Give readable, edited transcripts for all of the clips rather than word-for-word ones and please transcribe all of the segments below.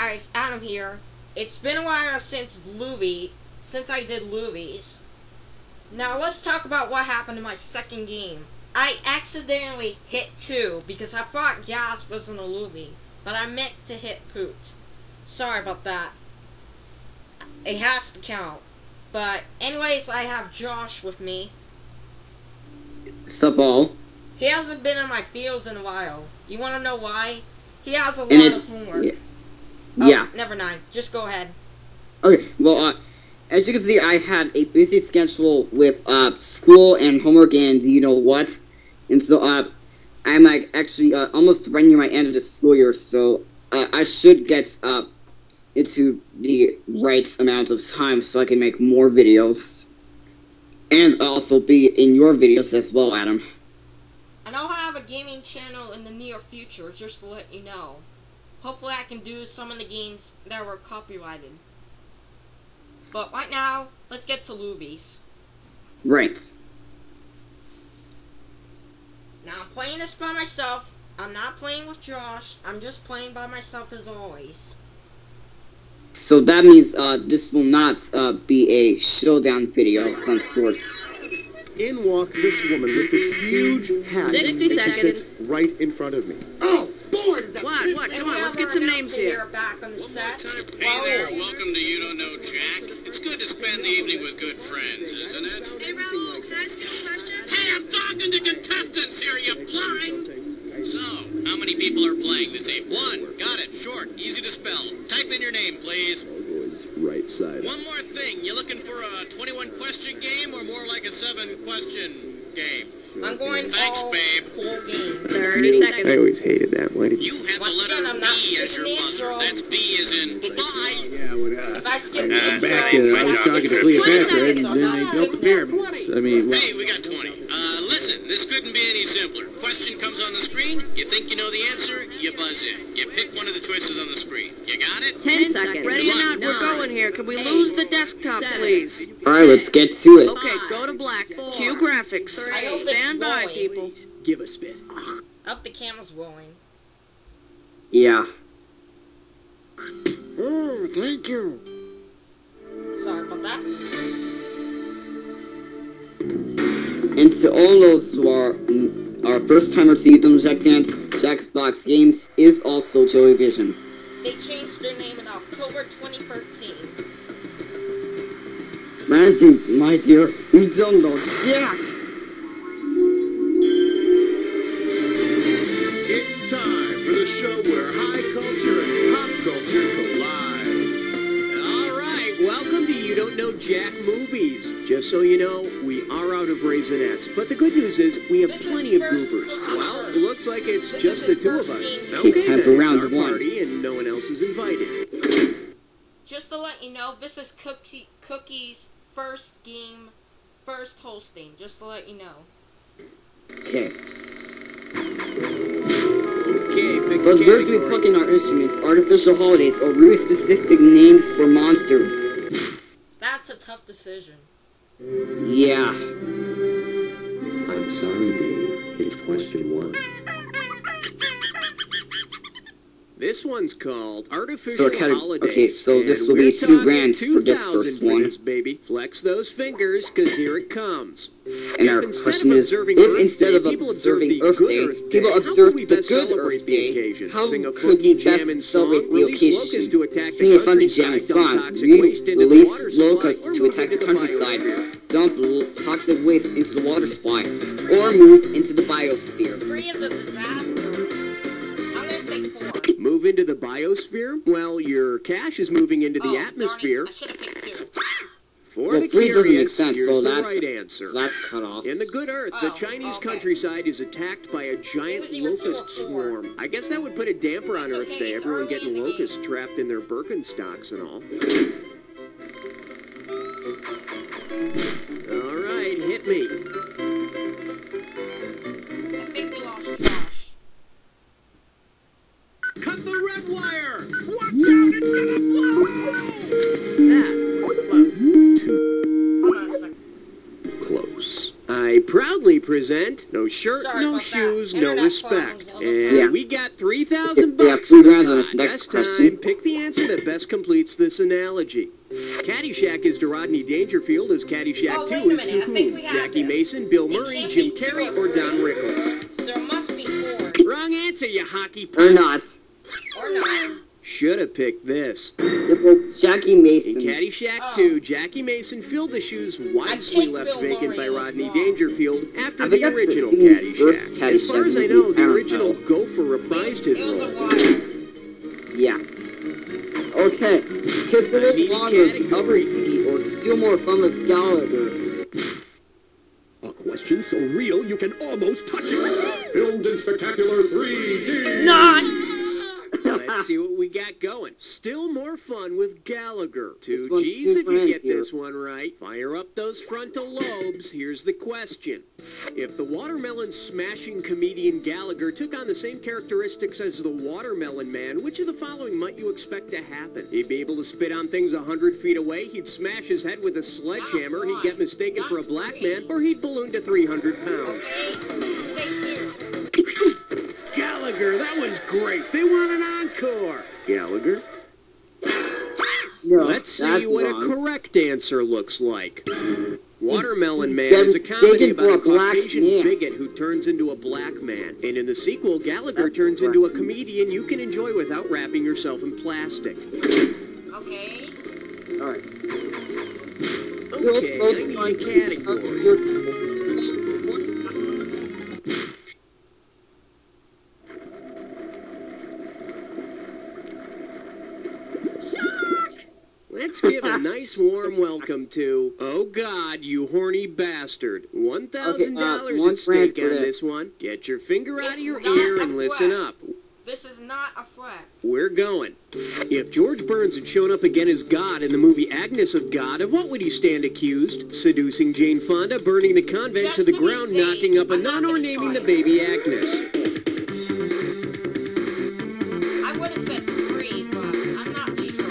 guys, Adam here. It's been a while since I did Luvies. Now let's talk about what happened in my second game. I accidentally hit 2 because I thought gas wasn't a Luvie, but I meant to hit Poot. Sorry about that. It has to count. But anyways, I have Josh with me. Sup all? He hasn't been in my fields in a while. You want to know why? He has a lot of homework. Yeah. Oh, Yeah. Never mind. Just go ahead. Okay, well, as you can see, I had a busy schedule with, school and homework and you know what. And so, I'm, like, actually, almost right near my end of the school year, so, I should get, into the right amount of time so I can make more videos. And also be in your videos as well, Adam. And I'll have a gaming channel in the near future, just to let you know. Hopefully I can do some of the games that were copyrighted. But right now, let's get to Luvies. Right. Now I'm playing this by myself. I'm not playing with Josh. I'm just playing by myself as always. So that means, this will not, be a showdown video of some sort. In walks this woman with this huge hat. 60 seconds. She sits right in front of me. Oh, boy! What? Come on, let's get some names here. Back on the set. Hey there, welcome to You Don't Know Jack. It's good to spend the evening with good friends, isn't it? Hey, Raul, can I ask you a question? Hey, I'm talking to contestants here, you blind! So, how many people are playing this evening? 1. Got it. Short. Easy to spell. Type in your name, please. Right side. One more thing. You looking for a 21-question game or more like a 7-question game? I'm going Thanks, all babe. full game. 30 seconds. I always hated that. Why did You had the Once letter again, I'm not B as your skipping the mother. intro. That's B as in bye-bye. Yeah, what If I skip the back intro, I was talking to Cleopatra, and then they built the pyramids. I mean, well, Hey, we got 20. Listen, this couldn't be any simpler. Question comes on the screen, you think you know the answer, you buzz in. You pick one of the choices on the screen. You got it? 10 seconds. Ready or not, we're going here. Can we lose the desktop, please? Alright, let's get to it. Okay, go to black. Cue graphics. I hope it's Stand by, rolling. people. give a spin. I hope the camera's rolling. Yeah. Oh, thank you. Sorry about that. And to all those who are first timers to YouTube Jack fans, Jackbox Games is also Joey Vision. They changed their name in October 2013. Manson, my dear, we don't know Jack. It's time for the show where high culture and pop culture collide. Alright, welcome to You Don't Know Jack Movies. Just so you know, we are out of Raisinets, but the good news is we have This is plenty of first goofers. come Well, first. looks like it's This just is the two of first us. game. Okay, Okay, time then, for it's round our one. party and no one else is invited. Just to let you know, this is Cookie's first game, first hosting. Just to let you know. Okay. Okay, pick But a where do we category. plug in our instruments, artificial holidays, or really specific names for monsters? That's a tough decision. Yeah. I'm sorry, Dave. It's question 1. This one's called Artificial Holidays. Okay, so and this will be we're $2 talking grand for this 2,000 first for one. this, baby. Flex those fingers, cause here it comes. And our question is, if instead of observing Earth Day, people observe the good Earth Day, how could we best celebrate the occasion? Sing a funky jamming song, release locusts to attack the countryside, dump toxic waste into the water supply, or move into the biosphere. 3 is a disaster. I'm gonna say 4. Move into the biosphere? Well, your cash is moving into the atmosphere. I should have picked 2. For Well, the 3 doesn't make curious, sense, here's so the that's, right answer. so that's cut off. In the good Earth, the Chinese countryside is attacked by a giant was either 2 or locust 4. swarm. I guess that would put a damper on It's Earth okay, Day, it's everyone early getting in the locusts trapped in their Birkenstocks and all. All right, hit me. I think we lost Josh. Cut the red wire! Watch out, it's gonna blow! That was close. Hold on a second. Close. I proudly present no shirt, Sorry no about shoes, that. no Internet respect. problems all the And time. we got 3,000 Yeah, bucks. free rounds on this next Next question. time, pick the answer that best completes this analogy. Caddyshack is to Rodney Dangerfield as Caddyshack Oh, 2 wait a is to minute. I think who? we have Jackie this. Mason, Bill It Murray, can't Jim be 2 Carrey, or or Don 3. Rickles? So it must be 4. Wrong answer, you hockey Or puck. not. Or not. Should have picked this. It was Jackie In Mason. Caddyshack Oh. 2, Jackie Mason filled the shoes wisely take left Bill vacant Murray by as Rodney well. Dangerfield after I the think I've original seen the first Caddyshack. As far as I Caddyshack know, movie. the I don't original know. Gopher reprised his It was a role. while. Yeah. Okay. Kiss the I need Little a Longer, category. Cover Ziggy, or Steal More Fun with Gallagher. A question so real you can almost touch it. Filmed in spectacular 3D. Not! Let's see what we got going. Still more fun with Gallagher. This 2 one's G's if super you get easy. this one right. Fire up those frontal lobes. Here's the question. If the watermelon smashing comedian Gallagher took on the same characteristics as the Watermelon Man, which of the following might you expect to happen? He'd be able to spit on things 100 feet away, he'd smash his head with a sledgehammer, he'd get mistaken for a black man, or he'd balloon to 300 pounds. Okay? Say 2. Gallagher, that was great. They want an encore. Gallagher? No, Let's see that's what wrong. a correct answer looks like. Watermelon He's Man been is a comedy mistaken for about a a black Caucasian man. bigot who turns into a black man. And in the sequel, Gallagher That's turns correct. into a comedian you can enjoy without wrapping yourself in plastic. Okay? Alright. Okay, I need a category. Let's give a nice warm welcome to, oh God, you horny bastard. $1,000 one at stake grand on for this this. one. Get your finger out This of is your not ear a and listen threat. up. This is not a threat. We're going. If George Burns had shown up again as God in the movie Agnes of God, of what would he stand accused? Seducing Jane Fonda, burning the convent Just to the to be ground, safe, knocking up a I'm not nun, or gonna naming try the it. baby Agnes. I would have said 3, but I'm not sure.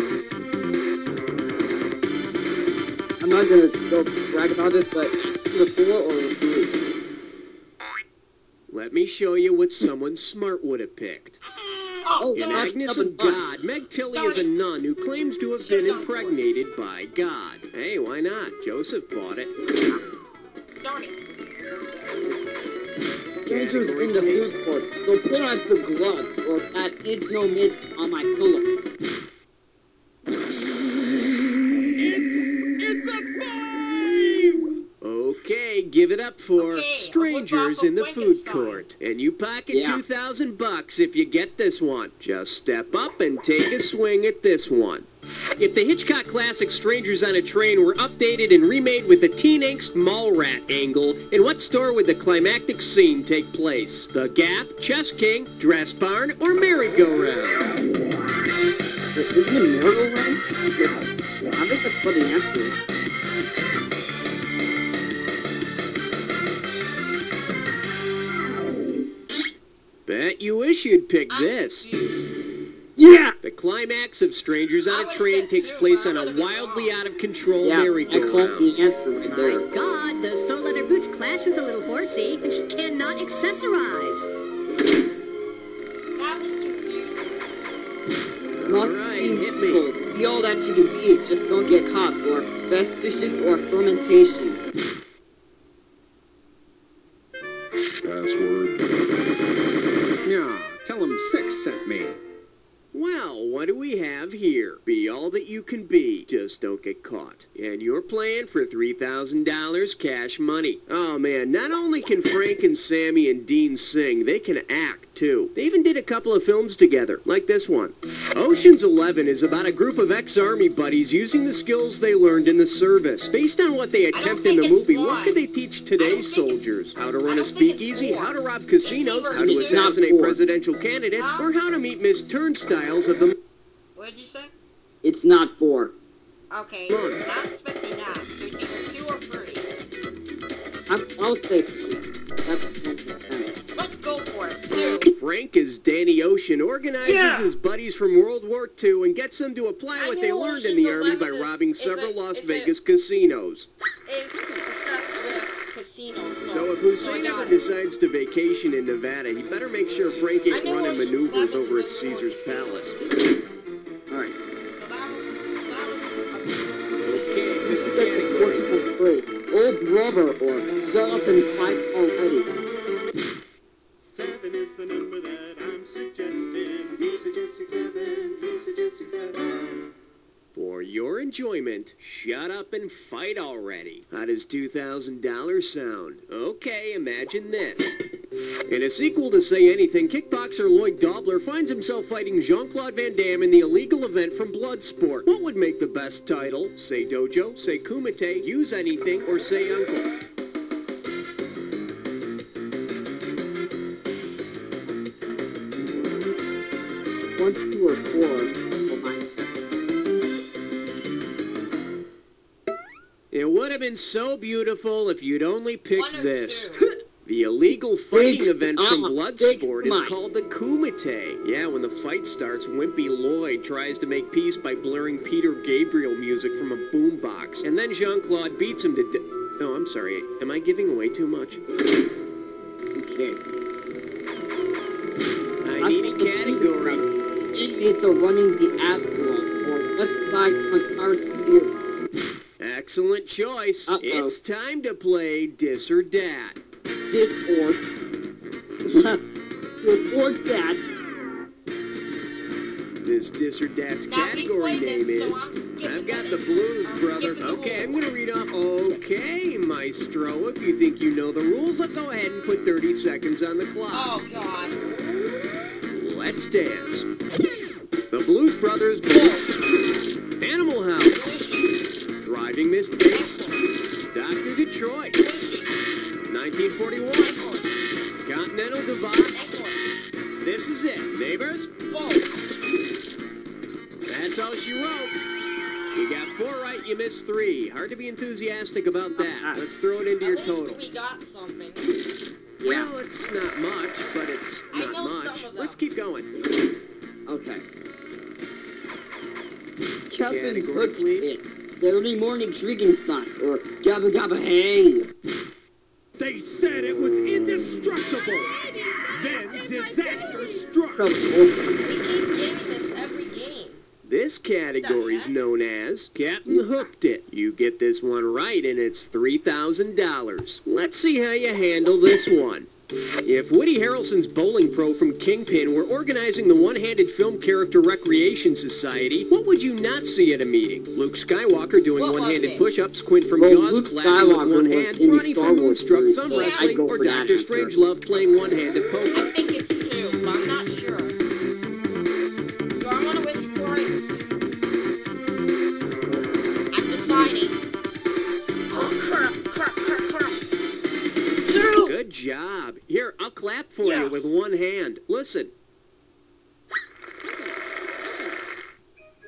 I'm not gonna go brag about this, but either 4 or 3. Let me show you what someone smart would have picked. Oh, In don't. Agnes Double of God, Meg Tilly is a nun who claims to have been impregnated by God. Hey, why not? Joseph bought it. Darn it. Strangers in the food court, so put on some gloves, or that ain't no mitt on my pillow. It's a 5! Okay, give it up for Okay, Strangers a in the whip off of Food Frankenstein. Court. And you pocket Yeah. $2,000 if you get this one. Just step up and take a swing at this one. If the Hitchcock classic Strangers on a Train were updated and remade with a teen angst mall rat angle, in what store would the climactic scene take place? The Gap, Chess King, Dress Barn, or Merry-Go-Round? Isn't it merry-go-round? I think that's what the answer is. Bet you wish you'd pick I'm this. confused. Yeah! The climax of Strangers I on a would've Train said takes 2, place but on I a would've been wildly wrong. out of control Yeah, I called merry-go-round. the answer right there. My God, those faux leather boots clash with the little horsey, and she cannot accessorize. That was confusing. Must Alright, be hit me. musicals. Be all that you can be, just don't get caught, or best dishes or fermentation. Password. Yeah, tell him 6 sent me. Well, what do we have here? Be all that you can be, just don't get caught. And you're playing for $3,000 cash money. Oh man, not only can Frank and Sammy and Dean sing, they can act too. They even did a couple of films together, like this one. Ocean's 11 is about a group of ex-army buddies using the skills they learned in the service. Based on what they attempt in think the it's movie, one. what could they teach today's I don't think it's- soldiers? How to I run a don't think it's speakeasy, 4. how to rob casinos, It's either how to two. assassinate Not 4. presidential candidates, Huh? or how to meet Miss Turnstiles of the... What did you say? It's not 4. Okay, Come on. not expecting that. So it's either 2 or 3. I'll say 3. That's 10%. Let's go for it. 2. Frank as Danny Ocean organizes Yeah. his buddies from World War II and gets them to apply I what they knew learned in the Ocean's Army by 11 robbing is several a- Las is a- Vegas casinos. Is obsessed with casino. So if Hussein ever decides to vacation in Nevada, he better make sure Frank ain't running maneuvers over at Caesar's Palace. Alright. So that was Okay, You should get the portable spray. Oh brother, or shut up and fight already. 7 is the number that I'm suggesting. He's suggesting 7. He's suggesting 7. For your enjoyment, shut up and fight already. How does $2,000 sound? Okay, imagine this. In a sequel to Say Anything, kickboxer Lloyd Dobler finds himself fighting Jean-Claude Van Damme in the illegal event from Bloodsport. What would make the best title? Say Dojo, Say Kumite, Use Anything, or Say Uncle? 1, 2, or 4. Oh my. It would have been so beautiful if you'd only picked 1 or this. 2. The illegal fighting Big event from Big Bloodsport is Mike. called the Kumite. Yeah, when the fight starts, Wimpy Lloyd tries to make peace by blaring Peter Gabriel music from a boombox. And then Jean-Claude beats him to death. Oh, I'm sorry. Am I giving away too much? Okay. I need a category. Inmates are running the asylum or West Side Conspiracy Theory. Excellent choice. Uh-oh. It's time to play Dis or Dat. Dis or Dat. This Dis or Dat's Now, we category played name this, so is... I'm skipping I've got the the intro. blues, I'm brother. skipping the Okay, I'm rules. going to read off. Okay, Maestro. If you think you know the rules, I'll go ahead and put 30 seconds on the clock. Oh, God. Let's dance. The Blues Brothers. Animal House. Driving Miss Daisy. Dr. Detroit. 1941. Continental Divide. This is it. Neighbors? That's all she wrote. You got 4 right, you missed 3. Hard to be enthusiastic about that. Let's throw it into your At total. least we got something. Well, it's not much, but it's I not know much. some of them. Let's keep going. Okay. Kevin Category, Cook please. it. Saturday morning drinking socks or Gabba Gabba Hey. They said it was indestructible. Then disaster struck. We keep getting this every game. This category's known as Captain Hooked It. You get this one right, and it's $3,000. Let's see how you handle this one. If Woody Harrelson's bowling pro from Kingpin were organizing the one-handed film character recreation society, what would you not see at a meeting? Luke Skywalker doing What was one-handed it? push-ups, Quinn from Well, Jaws Luke clapping with Skywalker one was hand, in the Ronnie Star from Wars Moonstruck series, thumb so I'd wrestling, go or for that Dr. answer. Strangelove playing one-handed I poker. think it's 2, but I'm not sure. Do I want to whisper for it? I'm deciding. Oh, crap. 2! Good job. Here, I'll clap for you Yes. with one hand. Listen.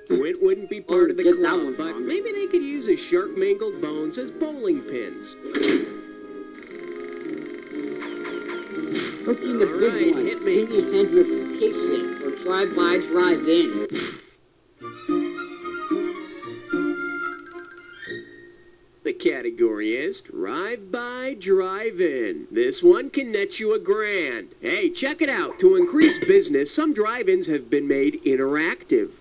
It wouldn't be part of the get that club, one but wrong. maybe they could use his sharp mangled bones as bowling pins. Cooking the All big right, one. hit me. Jimi Hendrix Patriots or Drive-By Drive-In. The category is Drive-By Drive-In. This one can net you $1,000. Hey, check it out. To increase business, some drive-ins have been made interactive.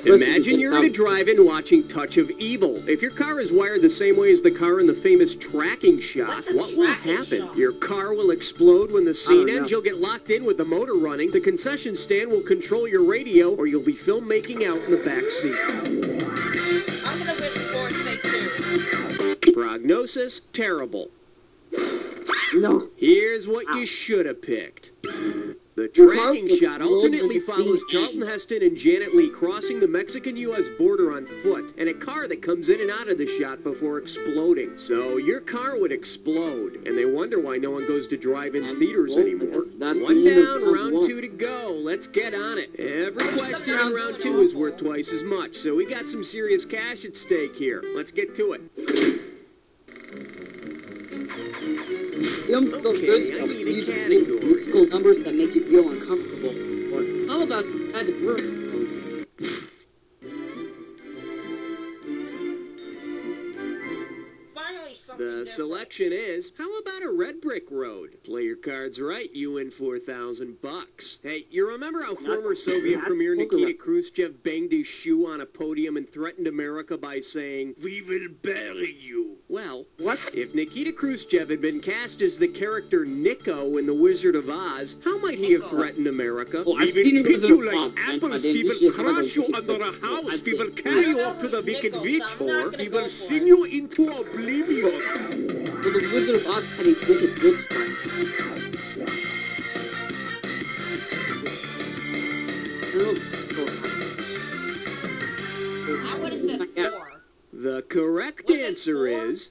Imagine you're at a drive-in watching Touch of Evil. If your car is wired the same way as the car in the famous tracking shot, What's a what will tracking happen? shot? Your car will explode when the scene know. ends. You'll get locked in with the motor running. The concession stand will control your radio, or you'll be filmed making out in the back seat. I'm going to whisper for it, say 2. Prognosis, terrible. No. Here's what you should have picked. The Your tracking car shot explodes alternately at the follows scene Charlton ends. Heston and Janet Leigh crossing the Mexican-U.S. border on foot, and a car that comes in and out of the shot before exploding. So your car would explode, and they wonder why no one goes to drive-in And, theaters well, anymore. because that's One the end of down, round round one. 2 to go. Let's get on it. Every question in round round two 2 is awful. worth twice as much, so we got some serious cash at stake here. Let's get to it. Film's so Okay, good, I though. need a You just category. need musical numbers that make you feel uncomfortable. Or how about Bad Bird? Finally, something The different. selection is, how about about a red brick road? Play your cards right, you win $4,000. Hey, you remember how former Soviet Premier Nikita Khrushchev banged his shoe on a podium and threatened America by saying, "We will bury you"? Well, if Nikita Khrushchev had been cast as the character Nico in The Wizard of Oz, how might he have threatened America? Well, We will pick you like apples, we will crush you under a house, we will carry you off to the Wicked Witch, or we will sing you into oblivion. Well, the Wizard of Oz had a wicked witch time. I would have said 4. The correct answer is...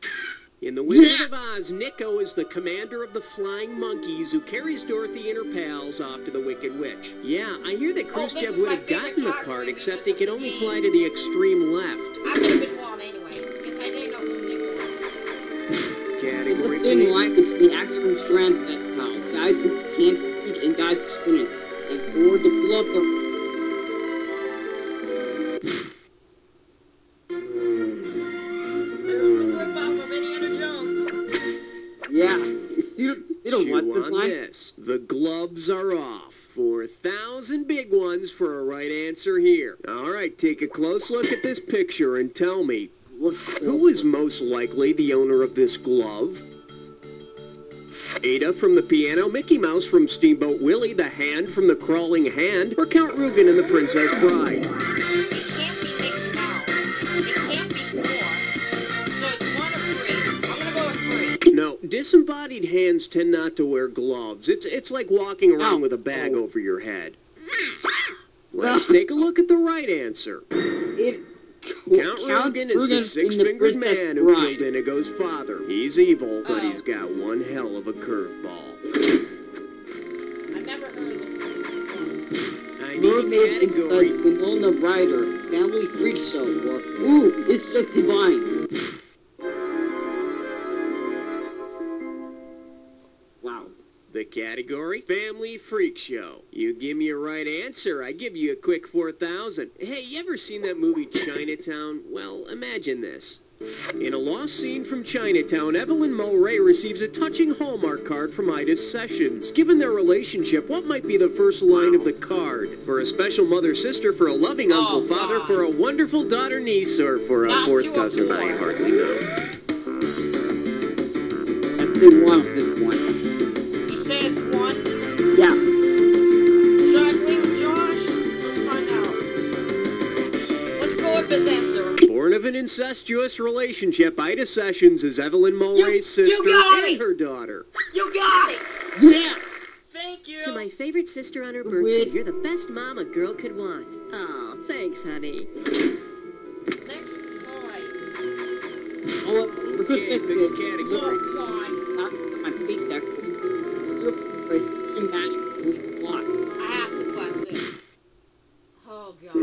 In The Wizard of Oz, Nico is the commander of the flying monkeys who carries Dorothy and her pals off to the Wicked Witch. Yeah, I hear that Khrushchev would have gotten the part, except he could only fly to the extreme left. I would have been one anyway, because I didn't know who Nico was. Category It's a thin line between actor and transvestite, guys who can't speak and guys who shouldn't. And or the glove the... Yeah, you don't want this line? This. The gloves are off. 4,000 big ones for a right answer here. All right, take a close look at this picture and tell me, who is most likely the owner of this glove? Ada from the piano, Mickey Mouse from Steamboat Willie, the Hand from the Crawling Hand, or Count Rugen in The Princess Bride? It can't be Mickey Mouse. It can't be 4. So it's 1 or 3. I'm going to go with 3. No, disembodied hands tend not to wear gloves. It's like walking around with a bag over your head. Let's take a look at the right answer. Count Rugen is the six-fingered man who killed Inigo's father. He's evil, but he's got one hell of a curveball. I've never heard of the I need a Mermaid category. inside Winona Ryder, Family Freak Show, or ooh, it's just divine. Wow. The category, Family Freak Show. You give me a right answer, I give you a quick 4,000. Hey, you ever seen that movie Chinatown? Well, imagine this. In a lost scene from Chinatown, Evelyn Mulray receives a touching Hallmark card from Ida's Sessions. Given their relationship, what might be the first line of the card? For a special mother-sister, for a loving uncle-father, for a wonderful daughter-niece, or for a fourth cousin, I hardly know. That's the one of this one. You say it's 1? Yeah. Should I believe Josh? Let's find out. Let's go with his answer. Born of an incestuous relationship, Ida Sessions is Evelyn Mulray's sister got and it! her daughter. You got it! Yeah! Thank you! To my favorite sister on her birthday, you're the best mom a girl could want. Oh, thanks, honey. Next toy. Oh, for Okay, Christmas, pick a category. Oh, God. not my paycheck. You're a cinematic plot. I have to bless it. Oh, God.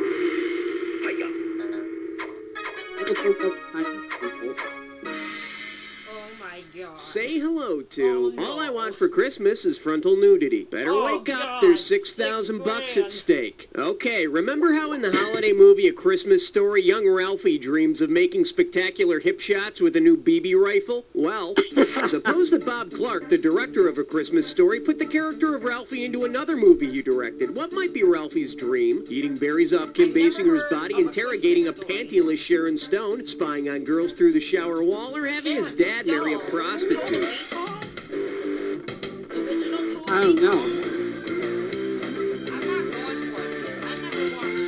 Oh, my God. Say hello to, Oh, no. all I want for Christmas is frontal nudity. Better Oh, wake up, God, there's 6,000 bucks at $6,000. stake. Okay, remember how in the holiday movie A Christmas Story, young Ralphie dreams of making spectacular hip shots with a new BB rifle? Well, suppose that Bob Clark, the director of A Christmas Story, put the character of Ralphie into another movie you directed. What might be Ralphie's dream? Eating berries off Kim I've never Basinger's heard body, of A interrogating a Christmas Story. pantyless Sharon Stone, spying on girls through the shower wall, or having his dad marry a prostitute. I don't know. I'm not going for it because I never watched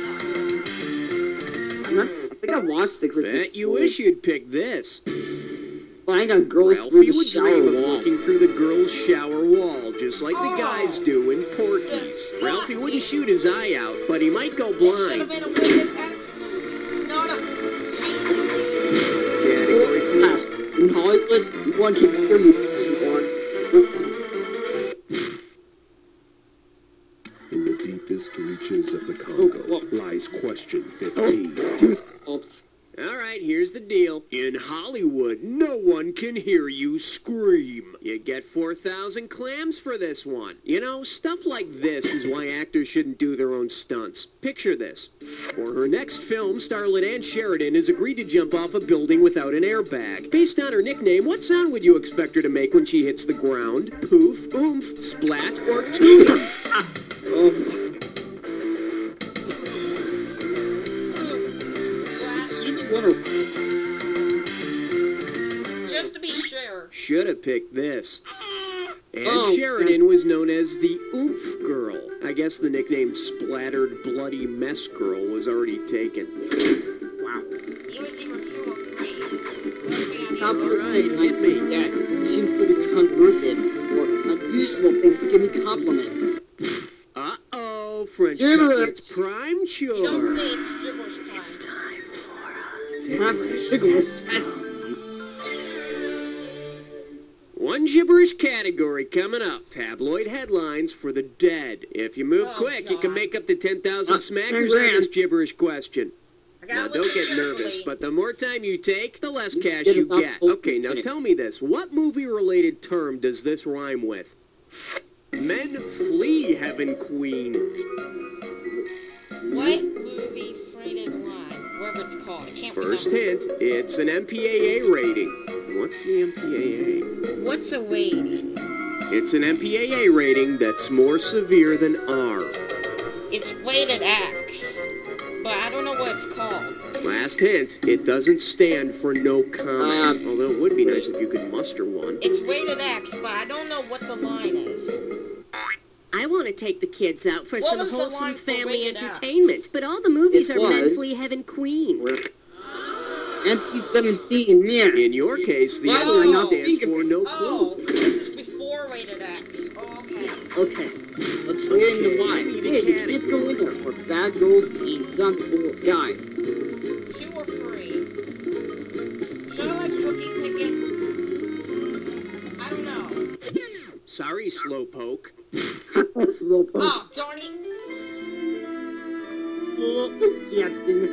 that. I think I watched the Christmas Bet you Story. wish you'd pick this. Spying on girls through Ralphie the would shower dream of wall. walking through the girls' shower wall, just like the guys do in Porky's. Disgusting. Ralphie wouldn't shoot his eye out, but he might go It should have blind. been a Wicked X movie, not a cheat movie. Category Flash. In Hollywood, one can hear you speak or In the deepest reaches of the Congo lies question 15. Oops. All right, here's the deal. In Hollywood, no one one can hear you scream. You get 4,000 clams for this one. You know, stuff like this is why actors shouldn't do their own stunts. Picture this. For her next film, starlet Ann Sheridan has agreed to jump off a building without an airbag. Based on her nickname, what sound would you expect her to make when she hits the ground? Poof, oomph, splat, or toot? Just to be sure. Should have picked this. Ann Sheridan was known as the Oomph Girl. I guess the nickname Splattered Bloody Mess Girl was already taken. Wow. He was either 2 or 3. Alright, hit me. That seems to be converted or unusual Thanksgiving compliment. Uh-oh, French Gibberish. Cutlet's prime You chore. don't say it's gibberish time. It's time for Have a sugarless. One gibberish category coming up. Tabloid headlines for the dead. If you move quick, you can God. make up to 10,000 smackers on this gibberish question. I gotta Now, don't listen get nervous, carefully. but the more time you take, the less cash Get you it up get. close Okay, to now finish. tell me this. What movie-related term does this rhyme with? Men flee heaven queen. What movie freighted line? Whatever it's called. I can't First remember. hint, it's an MPAA rating. What's the MPAA? What's a waiting? It's an MPAA rating that's more severe than R. It's weighted X. But I don't know what it's called. Last hint, it doesn't stand for no comment. Although it would be nice if you could muster one. It's weighted X, but I don't know what the line is. I want to take the kids out for What some was the wholesome line for family Rated X? entertainment, but all the movies It are Men was. Flee Heaven Queen. NC-17, man. In your case, the Why N do I not stands think of for it? no Oh, clue. this is before rated X. Oh, okay. Okay, let's go in the why. Hey, the kids go in there for bad girls and some cool guys. 2 or 3. Should I like cookie picket? I don't know. Sorry, Slowpoke. Slowpoke. Oh, darn it. Jackson.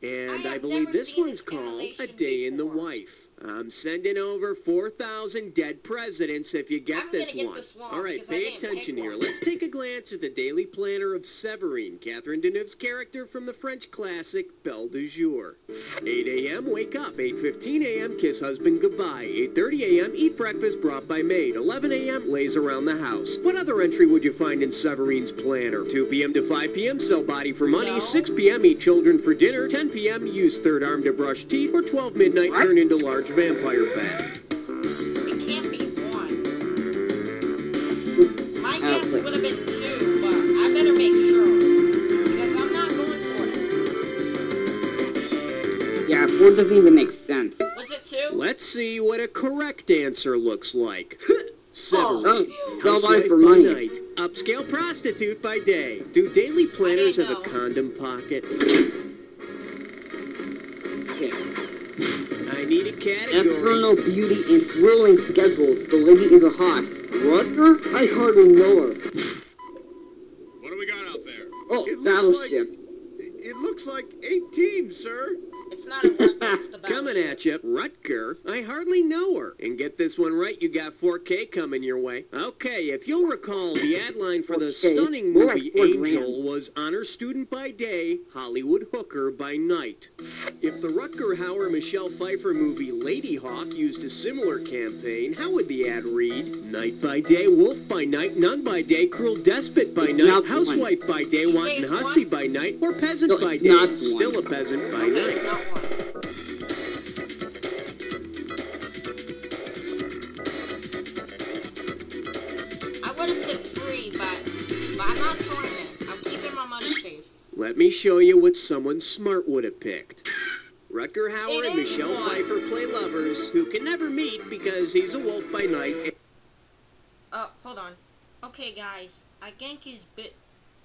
And I I have believe never this seen one's this called A animation Day in the before. Wife. I'm sending over 4,000 dead presidents if you get I'm this gonna get one. this wrong All right, because I pay didn't attention pick here. one. Let's take a glance at the Daily Planner of Severine, Catherine Deneuve's character from the French classic Belle du Jour. 8 a.m., wake up. 8:15 a.m., kiss husband goodbye. 8:30 a.m., eat breakfast brought by maid. 11 a.m., lays around the house. What other entry would you find in Severine's planner? 2 p.m. to 5 p.m., sell body for money. No. 6 p.m., eat children for dinner. 10 p.m., use third arm to brush teeth. Or 12 midnight, What? turn into large vampire bat. It can't be 1. My guess would have been 2, but I better make sure. Because I'm not going for it. Yeah, 4 doesn't even make sense. Was it 2? Let's see what a correct answer looks like. Severine. Oh, sell body Housewife for by money. night, upscale prostitute by day. Do daily planners have a know. condom pocket? Okay. I need a category. Infernal beauty and thrilling schedules. The lady is a hot. Rutger? I hardly know her. What do we got out there? Oh, It looks battleship. It looks like 18, sir. It's not a reference to Coming Battleship. at you, Rutger. I hardly know her. And get this one right, you got 4K coming your way. Okay, if you'll recall, the ad line for the 4K? stunning More like movie 4 Angel grand. was honor student by day, Hollywood hooker by night. If the Rutger Hauer Michelle Pfeiffer movie Lady Hawk used a similar campaign, how would the ad read? Night by day, wolf by night, nun by day, cruel despot by It's night, not one. housewife by day, You say wanton it's hussy one? by night, or peasant No, by it's day, not one. still a peasant by Okay, night. it's not 1. I would have said 3, but I'm not throwing it. I'm keeping my money safe. Let me show you what someone smart would have picked. Rutger Hauer It and is Michelle one. Pfeiffer play lovers who can never meet because he's a wolf by night. Hold on. Okay, guys. I think he's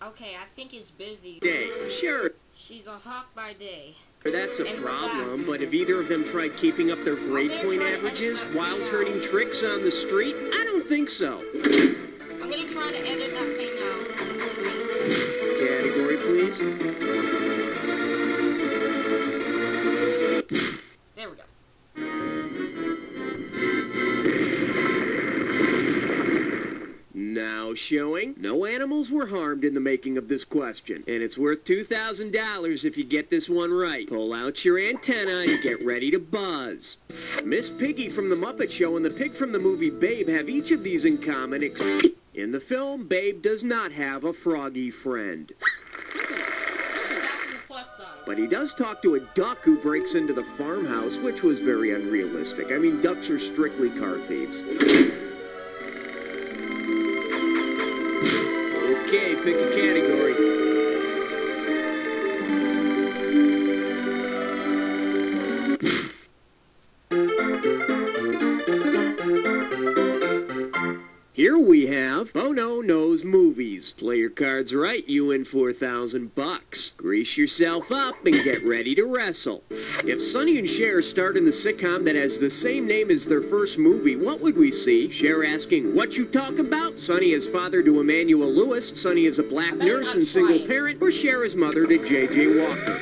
Okay, I think he's busy. Day. Sure, She's a hawk by day. that's a And we're problem, back. but have either of them tried keeping up their grade they're point trying to averages edit that while thing turning out. tricks on the street? I don't think so. I'm gonna try to edit that thing out. Let's see. Category, please. There we go. showing. No animals were harmed in the making of this question, and it's worth $2,000 if you get this one right. Pull out your antenna and get ready to buzz. Miss Piggy from The Muppet Show and the pig from the movie Babe have each of these in common. In the film, Babe does not have a froggy friend. But he does talk to a duck who breaks into the farmhouse, which was very unrealistic. I mean, ducks are strictly car thieves. Okay, pick a category. Here we have Bono Knows Movies. Play your cards right, you win $4,000. Grease yourself up and get ready to wrestle. If Sonny and Cher starred in the sitcom that has the same name as their first movie, what would we see? Cher asking, "What you talk about?" Sonny is father to Emmanuel Lewis. Sonny is a black nurse and single parent. Or Cher is mother to J.J. Walker.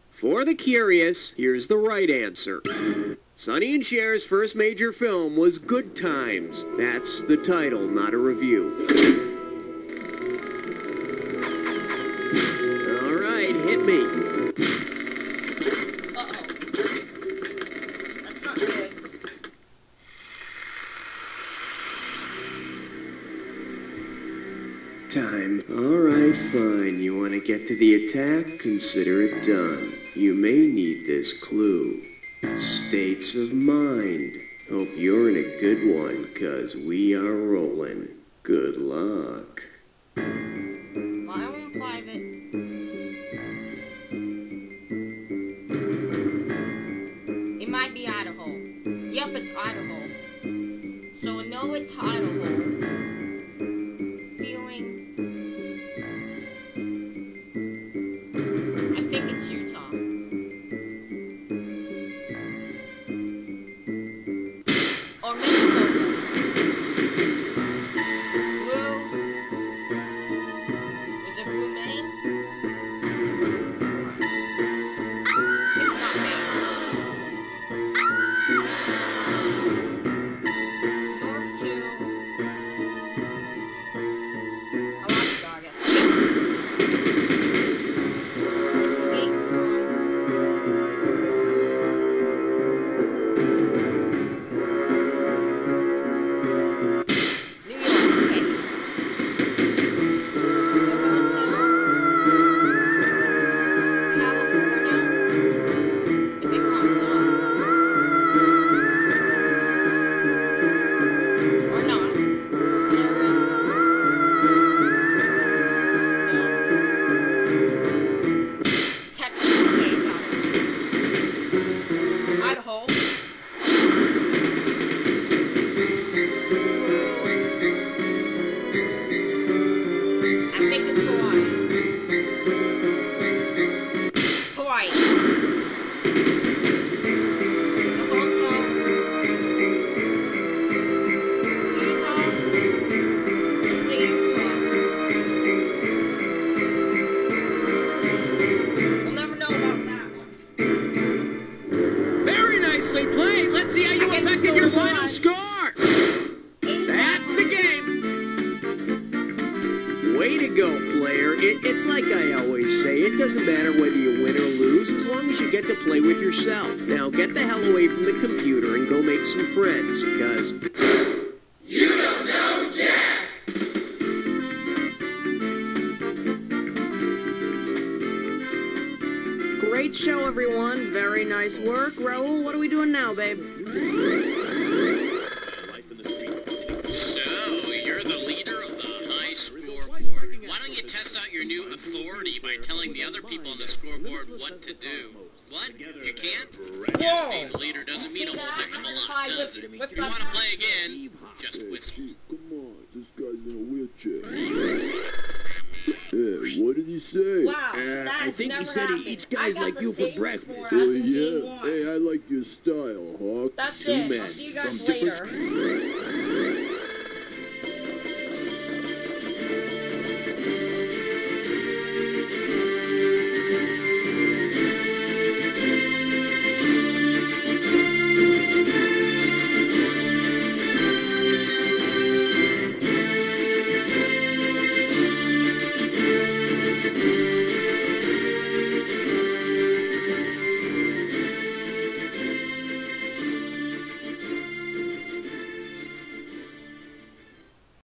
For the curious, here's the right answer. Sonny and Cher's first major film was Good Times. That's the title, not a review. All right, hit me. Uh-oh. That's not good. Time. All right, fine. You want to get to the attack? Consider it done. You may need this clue. States of mind. Hope you're in a good one, 'cause we are rolling. Good luck. My own private. It might be Idaho. Yep, it's Idaho. So I know it's Idaho. Feeling. I think it's Utah. Or Minnesota. Blue. Was it Blue, Maine? It's not Maine. North to Alaska, I guess. Escape from. New York, okay. We'll go to California, if it comes up. Or not. Paris. No. Texas, okay, got it. Idaho. I think it's Hawaii. Hawaii. Toronto. Utah. Let's say Utah. We'll never know about that one. Very nicely played. Let's see how you I can affected still your final watch. score. That's the game. Way to go, player. It's like I always say, it doesn't matter whether you win or lose, as long as you get to play with yourself. Now get the hell away from the computer and go make some friends, because... You don't know Jack! Great show, everyone. Very nice work. Raul, what are we doing now, babe? So, you're the leader of the high scoreboard. Why don't you test out your new authority by telling the other people on the scoreboard what to do? What? You can't? Yes, being the leader doesn't mean a whole heck of a lot, does it? If you want to play again, just whistle. Come on, this guy's in a wheelchair. Hey, what did he say? Wow, that's I think never he said happened. he eats I guys got like the you for same breakfast. score Oh, as in game yeah. one. Hey, I like your style, Hawk. That's Two it. men I'll see you from guys different later.